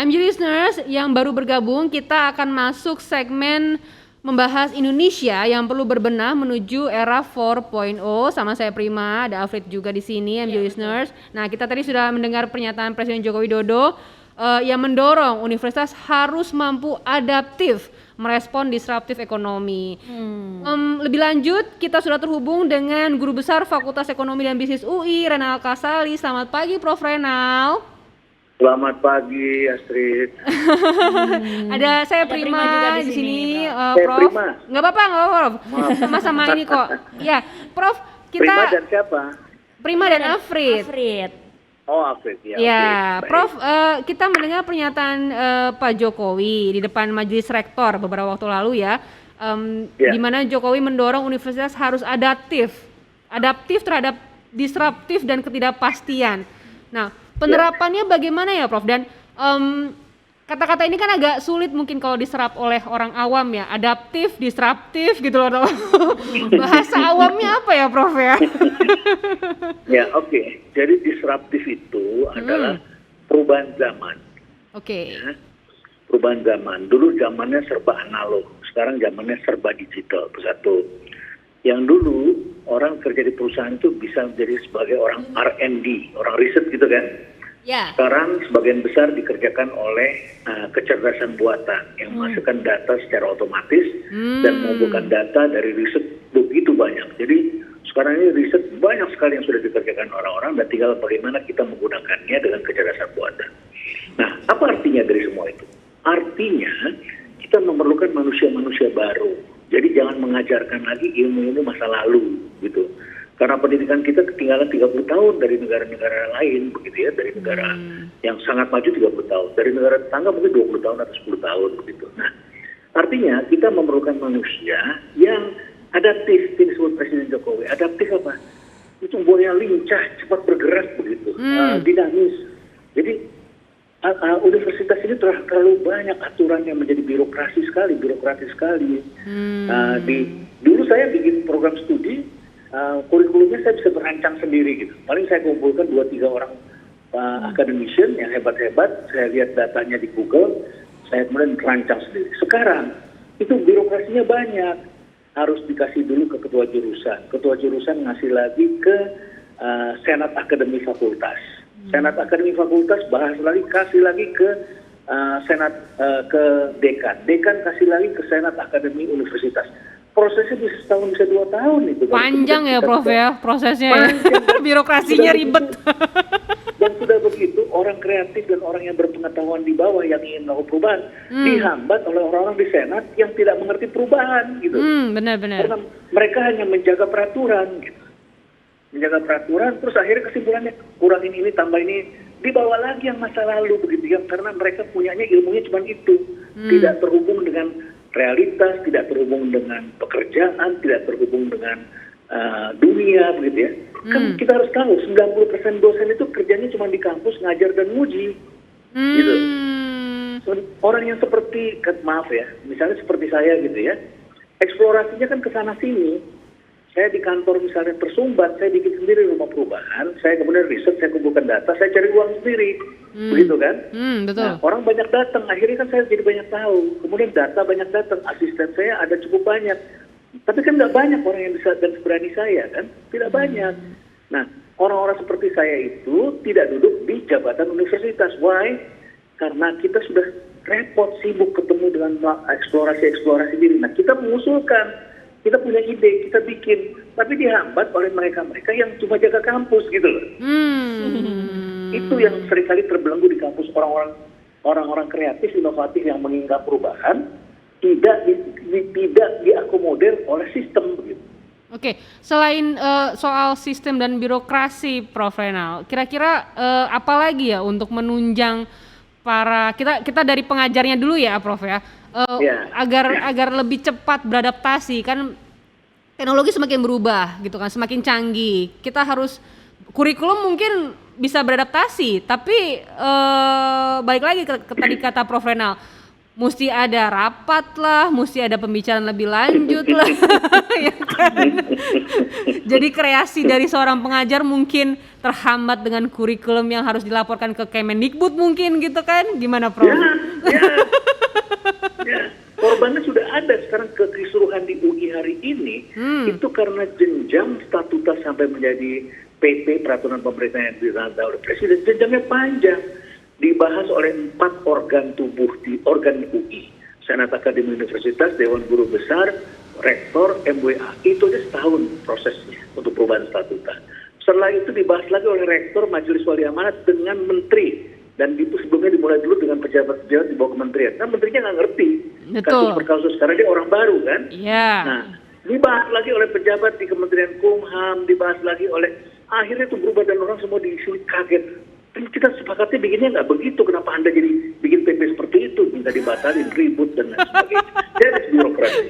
MG listeners yang baru bergabung, kita akan masuk segmen membahas Indonesia yang perlu berbenah menuju era 4.0. Sama saya Prima, ada Alfred juga di sini, MG listeners. Nah, kita tadi sudah mendengar pernyataan Presiden Joko Widodo yang mendorong universitas harus mampu adaptif merespon disruptif ekonomi. Lebih lanjut, kita sudah terhubung dengan Guru Besar Fakultas Ekonomi dan Bisnis UI, Renal Kasali. Selamat pagi, Prof. Renal. Selamat pagi, Astrid. Ada saya Prima di sini, Prof. Prima. Nggak apa-apa, Prof. Sama-sama ini kok. Ya, Prof. Kita Prima dan siapa? Prima dan Alfred. Oh, Alfred. Ya, Ya, okay. Prof. Kita mendengar pernyataan Pak Jokowi di depan Majelis Rektor beberapa waktu lalu ya, di mana Jokowi mendorong universitas harus adaptif terhadap disruptif dan ketidakpastian. Nah, penerapannya bagaimana ya, Prof? Dan kata-kata ini kan agak sulit mungkin kalau diserap oleh orang awam ya, adaptif, disruptif gitu loh. Bahasa awamnya apa ya, Prof ya? Ya, oke. Jadi disruptif itu adalah perubahan zaman. Oke. Ya. Perubahan zaman. Dulu zamannya serba analog, sekarang zamannya serba digital. Satu. Yang dulu orang kerja di perusahaan itu bisa menjadi sebagai orang R&D, orang riset gitu kan. Ya. Sekarang sebagian besar dikerjakan oleh kecerdasan buatan yang memasukkan data secara otomatis dan mengumpulkan data dari riset begitu banyak. Jadi sekarang ini riset banyak sekali yang sudah dikerjakan orang-orang dan tinggal bagaimana kita menggunakannya dengan kecerdasan buatan. Nah, apa artinya dari semua itu? Artinya kita memerlukan manusia-manusia baru. Jadi jangan mengajarkan lagi ilmu-ilmu masa lalu gitu. Karena pendidikan kita ketinggalan 30 tahun dari negara-negara lain begitu ya, dari negara yang sangat maju 30 tahun, dari negara tetangga mungkin 20 tahun atau 10 tahun begitu. Nah, artinya kita memerlukan manusia yang adaptif, ini disebut Presiden Jokowi. Adaptif apa? Itu umurnya lincah, cepat bergerak begitu, dinamis. Jadi universitas ini terlalu banyak aturan yang menjadi birokratis sekali. Dulu saya bikin program studi, kurikulumnya saya bisa berancang sendiri gitu. Paling saya kumpulkan 2-3 orang academician yang hebat-hebat, saya lihat datanya di Google, saya kemudian rancang sendiri. Sekarang itu birokrasinya banyak, harus dikasih dulu ke ketua jurusan ngasih lagi ke senat akademi fakultas. Senat akademi fakultas bahas lagi, kasih lagi ke senat ke dekan kasih lagi ke senat akademi universitas. Prosesnya bisa setahun, bisa 2 tahun itu. Panjang ya, Prof ya prosesnya. Birokrasinya ribet. Dan sudah begitu, orang kreatif dan orang yang berpengetahuan di bawah yang ingin melakukan perubahan dihambat oleh orang-orang di senat yang tidak mengerti perubahan gitu. Benar-benar. Karena mereka hanya menjaga peraturan gitu. Menjaga peraturan, terus akhirnya kesimpulannya kurangin ini, tambah ini, dibawa lagi yang masa lalu begitu ya, karena mereka punyanya ilmunya cuma itu, tidak terhubung dengan realitas, tidak terhubung dengan pekerjaan, tidak terhubung dengan dunia begitu ya. Kan kita harus tahu 90% dosen itu kerjanya cuma di kampus ngajar dan nguji, gitu. So, orang yang seperti, maaf ya, misalnya seperti saya gitu ya, eksplorasinya kan kesana sini. Saya di kantor misalnya tersumbat, saya bikin sendiri rumah perubahan, saya kemudian riset, saya kumpulkan data, saya cari uang sendiri, begitu kan? Betul. Nah, orang banyak datang, akhirnya kan saya jadi banyak tahu, kemudian data banyak datang, asisten saya ada cukup banyak, tapi kan nggak banyak orang yang bisa dan seberani saya kan, tidak banyak. Nah, orang-orang seperti saya itu tidak duduk di jabatan universitas, why? Karena kita sudah repot, sibuk ketemu dengan eksplorasi diri. Nah, kita mengusulkan, kita punya ide, kita bikin, tapi dihambat oleh mereka-mereka yang cuma jaga kampus gitu loh. Itu yang seringkali terbelenggu di kampus, orang-orang kreatif, inovatif yang menginginkan perubahan tidak diakomodir oleh sistem begitu. Oke, selain soal sistem dan birokrasi, Prof Renal, kira-kira apa lagi ya untuk menunjang para kita dari pengajarnya dulu ya, Prof ya. Agar lebih cepat beradaptasi, kan teknologi semakin berubah gitu kan, semakin canggih. Kita harus kurikulum mungkin bisa beradaptasi, tapi balik lagi ke tadi kata Prof Renal, mesti ada rapat lah, mesti ada pembicaraan lebih lanjut lah, ya kan? Jadi kreasi dari seorang pengajar mungkin terhambat dengan kurikulum yang harus dilaporkan ke Kemendikbud mungkin gitu kan? Gimana Prof? Ya, korbannya sudah ada sekarang kekisruhan di UI hari ini itu karena jenjang statuta sampai menjadi PP peraturan pemerintah yang ditandatangani oleh Presiden, jenjangnya panjang. Dibahas oleh 4 organ tubuh di organ UI, Senat Akademi Universitas, Dewan Guru Besar, Rektor, MWA. Itu aja setahun prosesnya untuk perubahan statuta. Setelah itu dibahas lagi oleh Rektor, Majelis Wali Amanat dengan Menteri. Dan itu sebelumnya dimulai dulu dengan pejabat-pejabat di bawah kementerian. Nah, menterinya nggak ngerti kasus per kasus karena dia orang baru kan. Iya. Nah, dibahas lagi oleh pejabat di Kementerian Kumham, dibahas lagi oleh, akhirnya itu berubah dan orang semua diisuit kaget. Dan kita sepakatnya bikinnya nggak begitu, kenapa Anda jadi bikin PP seperti itu, minta dibatalin, ribut dan lain sebagainya. Jadi birokrasi.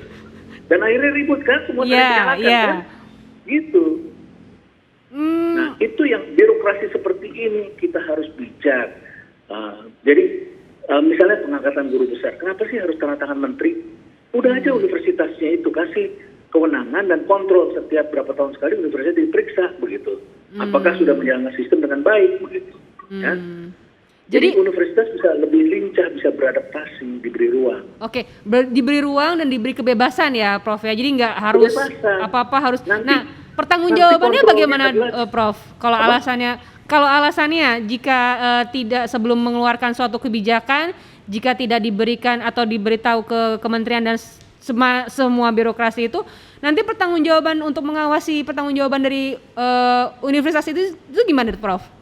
Dan akhirnya ribut kan, semua menyalahkan kan, gitu. Nah itu yang birokrasi seperti ini kita harus bijak. Jadi misalnya pengangkatan guru besar, kenapa sih harus tanda tangan menteri? Udah aja universitasnya itu kasih kewenangan dan kontrol setiap berapa tahun sekali universitas diperiksa begitu. Apakah sudah menjalankan sistem dengan baik begitu. Ya. Jadi universitas bisa lebih lincah, bisa beradaptasi, diberi ruang. Oke, diberi ruang dan diberi kebebasan ya, Prof ya. Jadi nggak harus apa-apa harus. Nah, pertanggungjawabannya bagaimana, Prof? Kalau alasannya jika tidak sebelum mengeluarkan suatu kebijakan, jika tidak diberikan atau diberitahu ke kementerian dan semua birokrasi itu, nanti pertanggungjawaban untuk mengawasi pertanggungjawaban dari universitas itu gimana, Prof?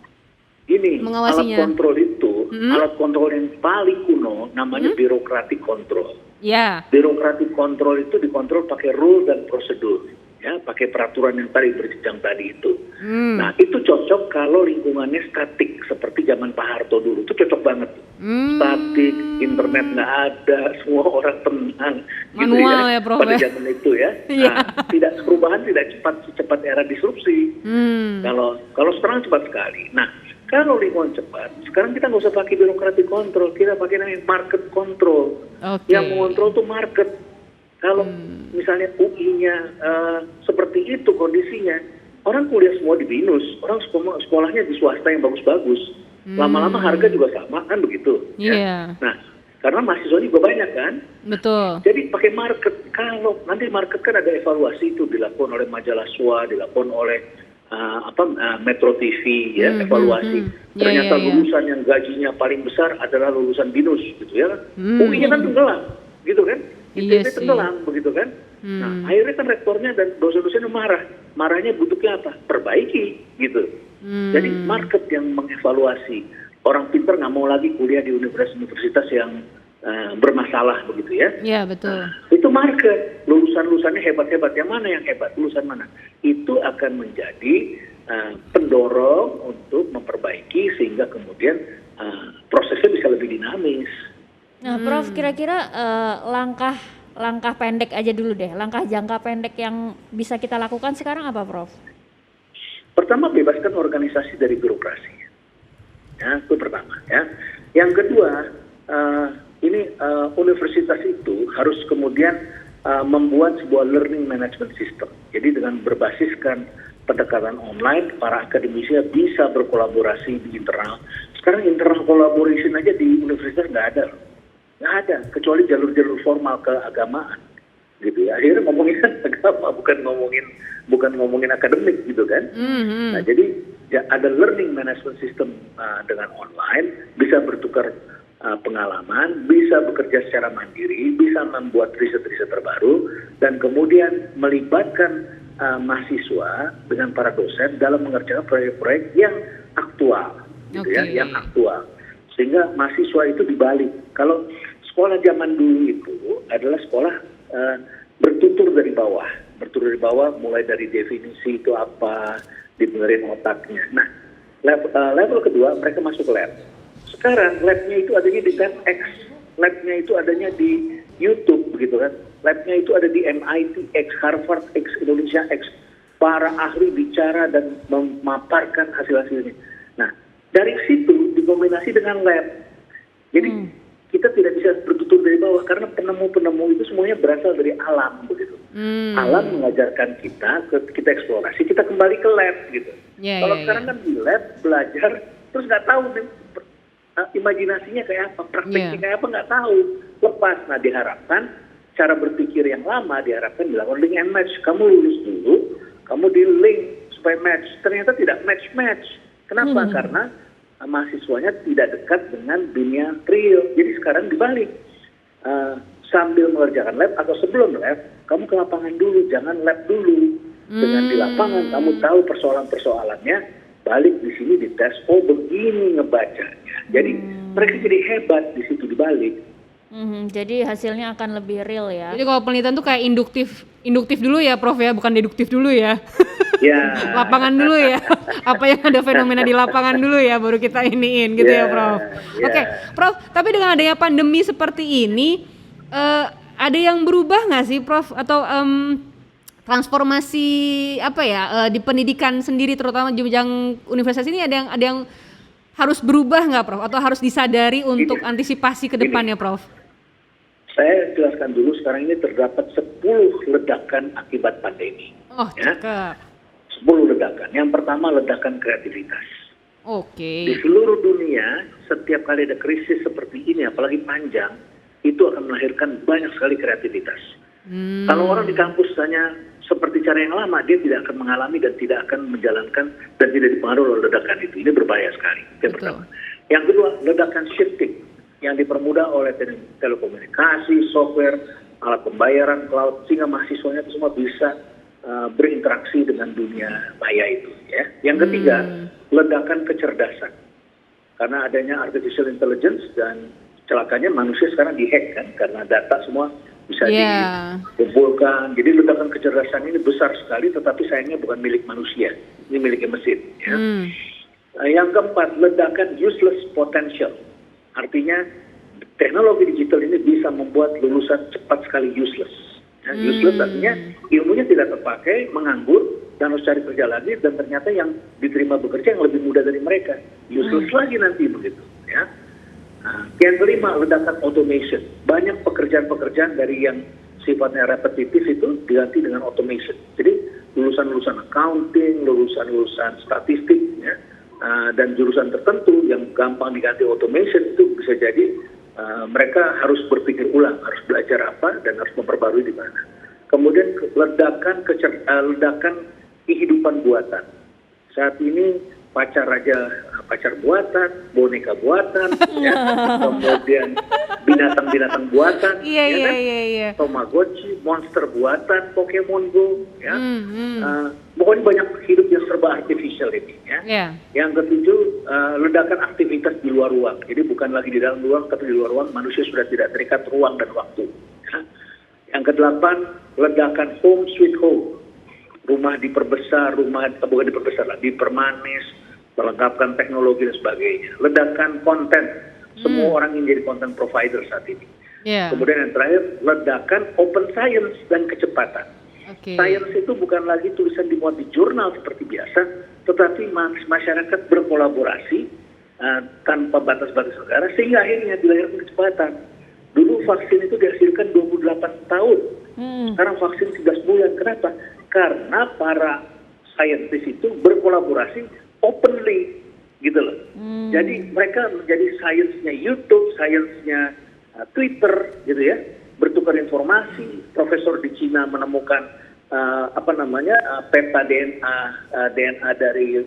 Ini alat kontrol itu, alat kontrol yang paling kuno namanya birokratik kontrol. Ya. Birokratik kontrol itu dikontrol pakai rule dan prosedur, ya, pakai peraturan yang tadi berjenjang tadi itu. Nah itu cocok kalau lingkungannya statik seperti zaman Pak Harto dulu, itu cocok banget. Statik, internet nggak ada, semua orang tenang. Manual gitu ya, Prof. Pada zaman itu ya. Nah, perubahan tidak cepat era disrupsi. Kalau sekarang cepat sekali. Nah kalau lingkungan cepat, sekarang kita nggak usah pakai birokratik kontrol, kita pakai namanya market control. Yang mengontrol tuh market. Kalau misalnya UI-nya seperti itu kondisinya, orang kuliah semua di BINUS, orang sekolahnya di swasta yang bagus-bagus. Lama-lama harga juga sama kan begitu. Ya? Nah, karena mahasiswa juga banyak kan. Betul. Jadi pakai market. Kalau nanti market kan ada evaluasi itu dilakukan oleh majalah SWA, dilakukan oleh Metro TV ya, evaluasi. Ternyata lulusan yang gajinya paling besar adalah lulusan BINUS gitu ya. UI-nya kan tenggelam gitu kan. ITB tenggelam begitu kan. Nah, akhirnya kan rektornya dan dosen-dosennya marahnya bentuknya apa? Perbaiki gitu. Jadi market yang mengevaluasi. Orang pintar nggak mau lagi kuliah di universitas yang bermasalah begitu ya. Iya betul. Itu market, lulusannya hebat-hebat. Yang mana yang hebat? Lulusan mana? Itu akan menjadi pendorong untuk memperbaiki sehingga kemudian prosesnya bisa lebih dinamis. Nah, Prof, kira-kira langkah pendek aja dulu deh, langkah jangka pendek yang bisa kita lakukan sekarang apa, Prof? Pertama, bebaskan organisasi dari birokrasi. Ya, itu pertama. Ya. Yang kedua, universitas itu harus kemudian membuat sebuah learning management system. Jadi dengan berbasiskan pendekatan online, para akademisi bisa berkolaborasi di internal. Sekarang internal collaboration aja di universitas nggak ada. Nggak ada, kecuali jalur-jalur formal keagamaan, gitu ya. Akhirnya ngomongin agama, bukan ngomongin akademik, gitu kan. Nah, jadi ya, ada learning management system dengan online, bisa bertukar pengalaman, bisa bekerja secara mandiri, bisa membuat riset-riset terbaru, dan kemudian melibatkan mahasiswa dengan para dosen dalam mengerjakan proyek-proyek yang aktual, gitu ya, yang aktual. Sehingga mahasiswa itu dibalik. Kalau sekolah zaman dulu itu adalah sekolah bertutur dari bawah, mulai dari definisi itu apa, dibenerin otaknya. Nah, level kedua mereka masuk lab. Sekarang labnya itu adanya di TEDx, labnya itu adanya di YouTube, begitu kan? Labnya itu ada di MIT X, Harvard X, Indonesia X. Para ahli bicara dan memaparkan hasil-hasilnya. Nah, dari situ dikombinasi dengan lab. Jadi kita tidak bisa bertutur dari Karena penemu-penemu itu semuanya berasal dari alam begitu. Alam mengajarkan kita eksplorasi, kita kembali ke lab gitu. Kalau sekarang kan di lab belajar terus nggak tahu nih, imajinasinya kayak apa, prakteknya kayak apa nggak tahu, lepas. Nah diharapkan cara berpikir yang lama diharapkan dilakukan link and match. Kamu lulus dulu, kamu di link supaya match. Ternyata tidak match. Kenapa? Karena mahasiswanya tidak dekat dengan dunia real. Jadi sekarang dibalik. Sambil mengerjakan lab atau sebelum lab, kamu ke lapangan dulu, jangan lab dulu. Dengan di lapangan kamu tahu persoalan-persoalannya, balik di sini dites, oh begini ngebacanya. Jadi mereka jadi hebat di situ dibalik. Jadi hasilnya akan lebih real ya. Jadi kalau penelitian tuh kayak induktif dulu ya Prof ya, bukan deduktif dulu ya. Ya. Lapangan dulu ya. Apa yang ada fenomena di lapangan dulu ya, baru kita iniin gitu ya Prof. Oke, Prof, tapi dengan adanya pandemi seperti ini, ada yang berubah nggak sih Prof? Atau transformasi apa ya di pendidikan sendiri, terutama di jenjang universitas ini ada yang harus berubah nggak Prof? Atau harus disadari untuk antisipasi ke depannya Prof? Saya jelaskan dulu, sekarang ini terdapat 10 ledakan akibat pandemi. Oh, cakep. 10 ledakan. Yang pertama ledakan kreativitas. Di seluruh dunia, setiap kali ada krisis seperti ini, apalagi panjang, itu akan melahirkan banyak sekali kreativitas. Kalau orang di kampus hanya seperti cara yang lama, dia tidak akan mengalami dan tidak akan menjalankan dan tidak dipengaruhi oleh ledakan itu. Ini berbahaya sekali. Yang pertama. Yang kedua, ledakan shifting yang dipermudah oleh telekomunikasi, software, alat pembayaran, cloud, sehingga mahasiswanya itu semua bisa berinteraksi dengan dunia maya itu. Ya. Yang ketiga, ledakan kecerdasan. Karena adanya artificial intelligence dan celakanya manusia sekarang dihack kan, karena data semua bisa dikumpulkan. Jadi ledakan kecerdasan ini besar sekali, tetapi sayangnya bukan milik manusia, ini miliknya mesin. Ya. Yang keempat, ledakan useless potential. Artinya teknologi digital ini bisa membuat lulusan cepat sekali useless. Ya, useless artinya ilmunya tidak terpakai, menganggur, dan harus cari kerja lagi, dan ternyata yang diterima bekerja yang lebih muda dari mereka. Useless lagi nanti begitu. Ya. Nah, yang kelima, ledakan automation. Banyak pekerjaan-pekerjaan dari yang sifatnya repetitif itu diganti dengan automation. Jadi lulusan-lulusan accounting, lulusan-lulusan statistik, ya, dan jurusan tertentu yang gampang diganti automation itu bisa jadi mereka harus berpikir ulang, harus belajar apa dan harus memperbarui di mana. Kemudian ledakan kehidupan buatan. Saat ini pacar buatan, boneka buatan, ya, kemudian binatang-binatang buatan, Tamagotchi, monster buatan, Pokemon Go, ya, pokoknya banyak hidup yang serba artificial ini, ya. Yang ketujuh, ledakan aktivitas di luar ruang. Jadi bukan lagi di dalam ruang, tapi di luar ruang manusia sudah tidak terikat ruang dan waktu. Ya. Yang kedelapan, ledakan home sweet home. Rumah diperbesar, dipermanis, melengkapkan teknologi dan sebagainya. Ledakan konten, semua orang ingin jadi content provider saat ini. Kemudian yang terakhir, ledakan open science dan kecepatan. Science itu bukan lagi tulisan dimuat di jurnal seperti biasa, tetapi masyarakat berkolaborasi tanpa batas-batas negara, sehingga akhirnya dilahirkan kecepatan. Dulu vaksin itu dihasilkan 28 tahun, sekarang vaksin 11 bulan. Kenapa? Karena para saintis itu berkolaborasi openly, gitu loh. Jadi mereka menjadi sainsnya YouTube, sainsnya Twitter, gitu ya, bertukar informasi. Profesor di Cina menemukan peta DNA dari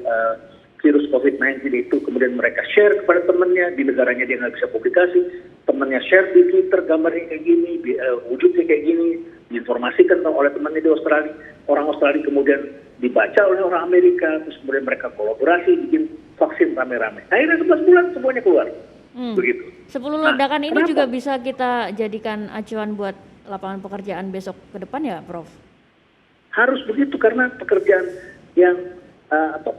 virus COVID-19 itu, kemudian mereka share kepada temannya, di negaranya dia nggak bisa publikasi, temannya share di Twitter gambarnya kayak gini, wujudnya kayak gini, diinformasikan oleh temannya di Australia, orang Australia kemudian dibaca oleh orang Amerika, terus kemudian mereka kolaborasi bikin vaksin rame-rame. Akhirnya 11 bulan semuanya keluar, begitu. 10 ledakan ini juga bisa kita jadikan acuan buat lapangan pekerjaan besok ke depan ya, Prof? Harus begitu, karena pekerjaan yang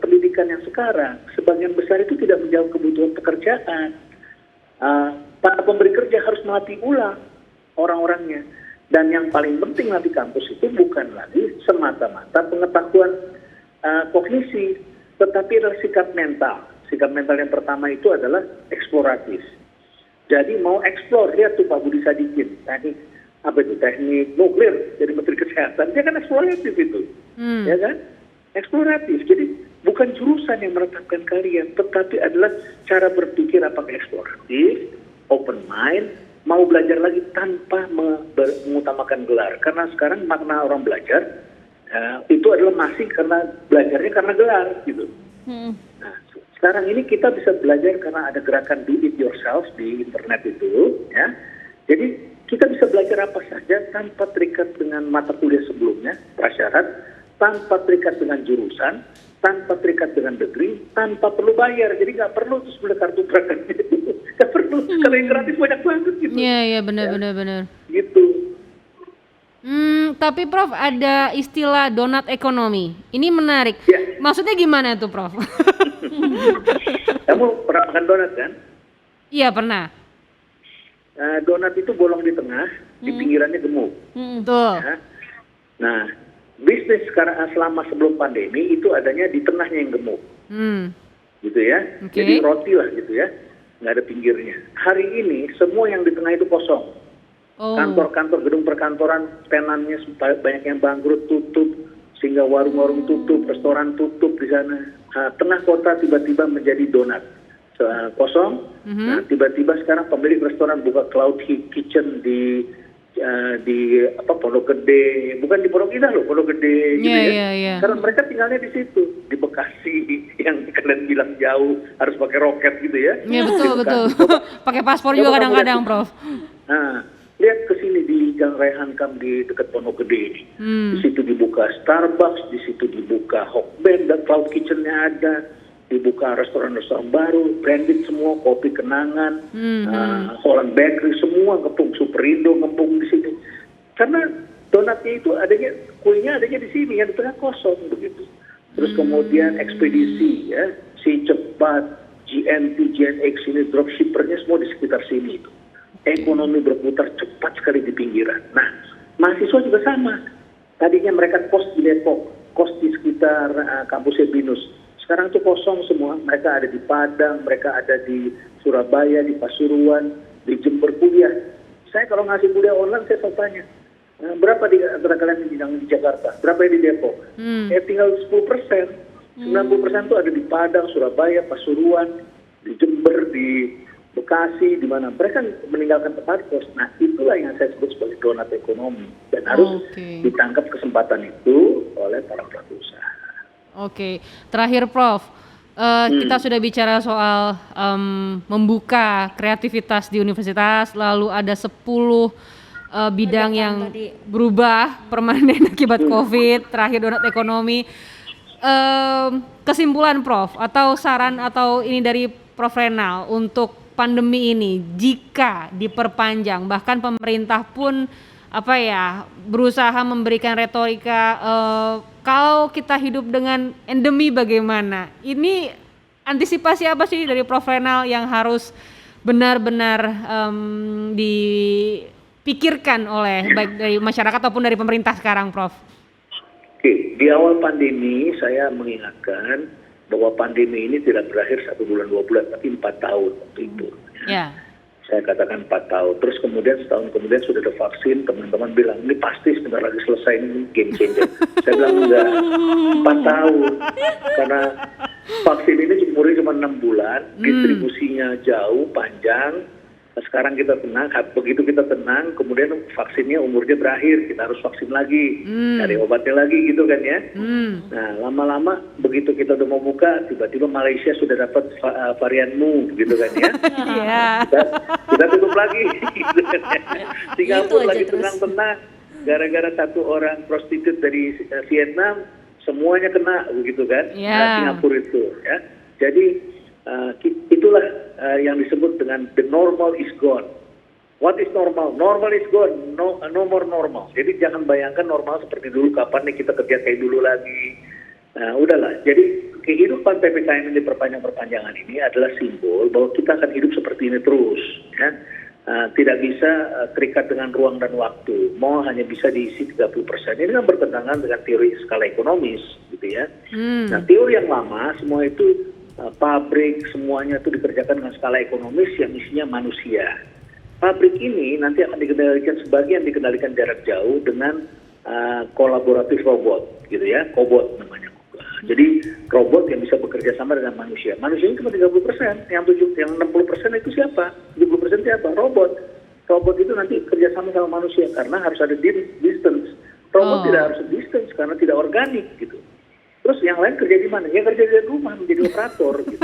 pendidikan yang sekarang sebagian besar itu tidak menjawab kebutuhan pekerjaan. Para pemberi kerja harus melatih ulang orang-orangnya, dan yang paling penting di kampus itu bukan lagi semata-mata pengetahuan kognisi, tetapi adalah sikap mental. Sikap mental yang pertama itu adalah eksploratif. Jadi mau eksplor, lihat tuh Pak Budi Sadikin, teknik apa itu teknik nuklir jadi Menteri Kesehatan, dia kan eksploratif itu, ya kan? Eksploratif. Jadi bukan jurusan yang menetapkan kalian, tetapi adalah cara berpikir apakah eksploratif, open mind, mau belajar lagi tanpa mengutamakan gelar. Karena sekarang makna orang belajar itu adalah masih karena belajarnya karena gelar gitu. Nah, sekarang ini kita bisa belajar karena ada gerakan do it yourself di internet itu, ya. Jadi kita bisa belajar apa saja tanpa terikat dengan mata kuliah sebelumnya, prasyarat, tanpa terikat dengan jurusan, tanpa terikat dengan degree, tanpa perlu bayar. Jadi nggak perlu terus beli kartu prakerja itu, nggak perlu. Kalau yang gratis banyak banget gitu. Iya, benar. Gitu. Tapi Prof, ada istilah donat ekonomi. Ini menarik. Ya. Maksudnya gimana tuh, Prof? Kamu pernah makan donat kan? Iya, pernah. Donat itu bolong di tengah, di pinggirannya gemuk. Tuh. Ya. Nah, bisnis sekarang selama sebelum pandemi itu adanya di tengahnya yang gemuk, gitu ya. Oke. Jadi roti lah gitu ya, nggak ada pinggirnya. Hari ini semua yang di tengah itu kosong. Oh. Kantor-kantor, gedung perkantoran, tenannya banyak yang bangkrut, tutup, sehingga warung-warung tutup, restoran tutup di sana. Tengah kota tiba-tiba menjadi donat. Kosong. Nah, tiba-tiba sekarang pemilik restoran buka cloud kitchen di Pondok Gede, bukan di Pondok Indah loh, Pondok Gede gitu ya. Iya. Karena mereka tinggalnya di situ, di Bekasi yang kalian bilang jauh, harus pakai roket gitu ya. Iya, betul. Pakai paspor Coba juga kamu kadang-kadang, lihat. Prof. Nah, lihat ke sini di Jalan Raya Hankam di dekat Pondok Gede ini. Di situ dibuka Starbucks, di situ dibuka Hokben, dan cloud kitchennya ada. Dibuka restoran-restoran baru, branded semua, kopi kenangan, Holland Bakery semua ngepung, Superindo ngepung di sini. Karena donatnya itu adanya, kuenya adanya di sini, yang di tengah kosong begitu. Terus kemudian ekspedisi ya, si cepat, GNT, GNX ini dropshippernya semua di sekitar sini itu. Ekonomi berputar cepat sekali di pinggiran. Nah, mahasiswa juga sama. Tadinya mereka kos di Depok, kos di sekitar kampusnya BINUS. Sekarang itu kosong semua, mereka ada di Padang, mereka ada di Surabaya, di Pasuruan, di Jember kuliah. Saya kalau ngasih kuliah online, saya selalu tanya, berapa di antara kalian yang di Jakarta, berapa yang di Depok? Tinggal 10%, 90% itu ada di Padang, Surabaya, Pasuruan, di Jember, di Bekasi, di mana mereka meninggalkan tempat kos. Nah, itulah yang saya sebut sebagai donat ekonomi, dan harus ditangkap kesempatan itu oleh para pelaku usaha. Oke, terakhir Prof, kita sudah bicara soal membuka kreativitas di universitas, lalu ada 10 bidang yang berubah permanen akibat COVID, terakhir donat ekonomi. Kesimpulan Prof, atau saran atau ini dari Prof Renal untuk pandemi ini, jika diperpanjang, bahkan pemerintah pun berusaha memberikan retorika kalau kita hidup dengan endemi bagaimana? Ini antisipasi apa sih dari Prof Renal yang harus benar-benar dipikirkan oleh baik dari masyarakat ataupun dari pemerintah sekarang, Prof? Oke, di awal pandemi saya mengingatkan bahwa pandemi ini tidak berakhir 1 bulan 2 bulan, tapi 4 tahun waktu itu. Ya. Saya katakan 4 tahun. Terus kemudian setahun kemudian sudah ada vaksin, teman-teman bilang ini pasti sebentar lagi selesai, ini game changer. Saya bilang enggak, 4 tahun. Karena vaksin ini umurnya cuma 6 bulan, distribusinya jauh, panjang. Nah, sekarang kita tenang, begitu kita tenang, kemudian vaksinnya umurnya berakhir, kita harus vaksin lagi, cari obatnya lagi gitu kan ya. Nah, lama-lama begitu kita udah mau buka, tiba-tiba Malaysia sudah dapat varian Mu gitu kan ya. kita tutup lagi gitu kan ya. Singapura lagi tenang-tenang, gara-gara satu orang prostitut dari Vietnam, semuanya kena begitu kan. Singapura itu ya. Jadi itulah yang disebut dengan the normal is gone. What is normal? Normal is gone. No more normal. Jadi jangan bayangkan normal seperti dulu. Kapan nih kita kerja kayak dulu lagi? Nah, udahlah. Jadi kehidupan PPKM ini perpanjangan ini adalah simbol bahwa kita akan hidup seperti ini terus. Ya. Tidak bisa terikat dengan ruang dan waktu. Mau hanya bisa diisi 30%. Ini kan bertentangan dengan teori skala ekonomis, gitu ya. Nah, teori yang lama semua itu pabrik, semuanya itu dikerjakan dengan skala ekonomis yang isinya manusia. Pabrik ini nanti akan dikendalikan, sebagian dikendalikan jarak jauh dengan kolaboratif robot, gitu ya, cobot namanya. Jadi robot yang bisa bekerja sama dengan manusia. Manusia ini cuma 30%, yang 60% itu siapa? 70% siapa? Robot. Robot itu nanti kerjasama sama manusia karena harus ada distance. Robot tidak harus distance karena tidak organik gitu. Terus yang lain kerja di mana? Ya kerja di rumah menjadi operator gitu.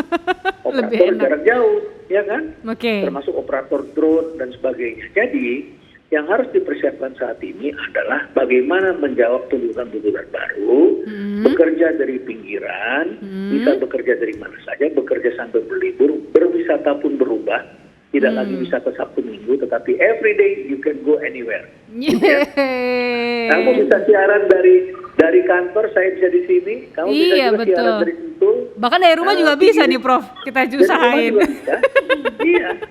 Operator jarak jauh, ya kan? Termasuk operator drone dan sebagainya. Jadi yang harus dipersiapkan saat ini adalah bagaimana menjawab tuntutan-tuntutan baru, bekerja dari pinggiran, bisa bekerja dari mana saja, bekerja sambil berlibur, berwisata pun berubah, tidak lagi wisata Sabtu Minggu, tetapi every day you can go anywhere. Ya? Kamu bisa siaran dari kantor, saya bisa di sini, kamu bisa juga siaran dari situ. Bahkan dari rumah juga bisa nih Prof, kita usahain. Iya,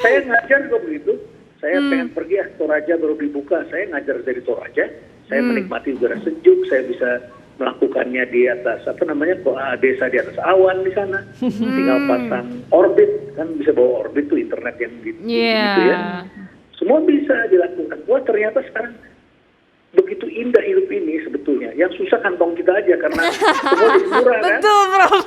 saya ngajar juga begitu. Saya pengen pergi, Toraja baru dibuka, saya ngajar dari Toraja, saya menikmati udara sejuk, saya bisa melakukannya di atas, desa di atas awan di sana, tinggal pasang orbit, kan bisa bawa orbit tuh internet yang gitu ya. Semua bisa dilakukan. Wah ternyata sekarang begitu indah hidup ini sebetulnya, yang susah kantong kita aja karena semua jadi murah kan. Betul Prof.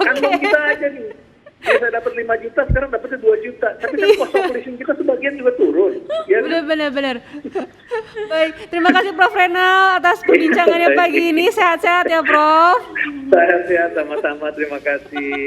Kantong kita aja nih. Biasa dapat 5 juta, sekarang dapatnya 2 juta. Tapi kan cost of living kita sebagian juga turun. Ya, benar. Baik, terima kasih Prof Renal atas perbincangannya pagi ini. Sehat-sehat ya Prof. Sehat-sehat sama-sama, terima kasih.